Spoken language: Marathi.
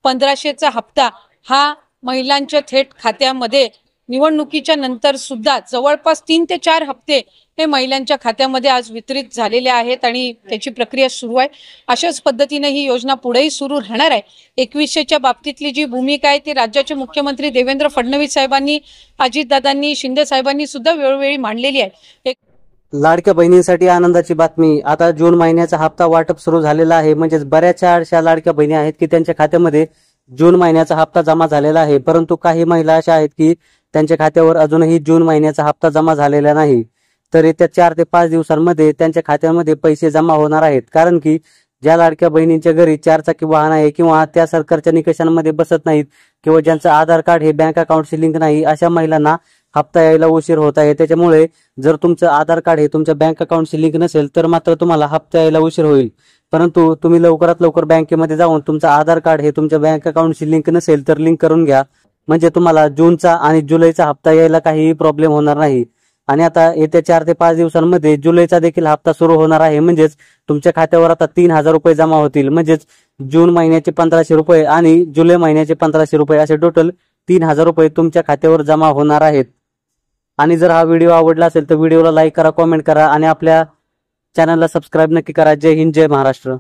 1500चा हप्ता हा महिलांच्या थेट खात्यामध्ये निवडणुकीच्या नंतर सुद्धा जवळपास 3 ते 4 हप्ते हे महिलांच्या खात्यामध्ये आज वितरित झालेले आहेत आणि त्याची प्रक्रिया सुरू आहे। अशाच पद्धतीने ही योजना पुढेही सुरू राहणार आहे। 2100च्या बाबतीतली जी भूमिका आहे ती राज्याचे मुख्यमंत्री देवेंद्र फडणवीस साहेबांनी, अजितदादांनी, शिंदे साहेबांनी सुद्धा वेळोवेळी मांडलेली आहे। लाडक्या बहिणींसाठी आनंदाची बातमी, आता जून महिन्याचा हप्ता वाटप सुरू झालेला आहे। म्हणजेच बऱ्याचशा अशा लाडक्या बहिणी आहेत की त्यांच्या खात्यामध्ये जून महिन्याचा हप्ता जमा झालेला आहे, परंतु काही महिला अशा आहेत की त्यांच्या खात्यावर अजूनही जून महिन्याचा हप्ता जमा झालेला नाही। तर येत्या 4 ते 5 दिवसांमध्ये त्यांच्या खात्यामध्ये पैसे जमा होणार आहेत। कारण की ज्या लाडक्या बहिणींच्या घरी 4 चाकी वाहन आहे किंवा त्या सरकारच्या निकषांमध्ये बसत नाहीत किंवा ज्यांचं आधार कार्ड हे बँक अकाउंटशी लिंक नाही, अशा महिलांना हप्ता यायला उशीर होत आहे। त्याच्यामुळे जर तुमचं आधार कार्ड हे तुमच्या बँक अकाउंटशी लिंक नसेल तर मात्र तुम्हाला हप्ता यायला उशीर होईल। परंतु तुम्ही लवकरात लवकर बँकेमध्ये जाऊन तुमचं आधार कार्ड हे तुमच्या बँक अकाउंटशी लिंक नसेल तर लिंक करून घ्या, म्हणजे तुम्हाला जूनचा आणि जुलैचा हप्ता यायला काहीही प्रॉब्लेम होणार नाही। आणि आता येत्या 4 ते 5 दिवसांमध्ये जुलैचा देखील हप्ता सुरू होणार आहे। म्हणजेच तुमच्या खात्यावर आता 3000 रुपये जमा होतील। म्हणजेच जून महिन्याचे 1500 रुपये आणि जुलै महिन्याचे 1500 रुपये असे टोटल 3000 रुपये तुमच्या खात्यावर जमा होणार आहेत। आणि जर हा व्हिडिओ आवडला असेल तर व्हिडिओला लाईक करा, कमेंट करा आणि आपल्या चॅनलला सबस्क्राईब नक्की करा। जय हिंद, जय महाराष्ट्र।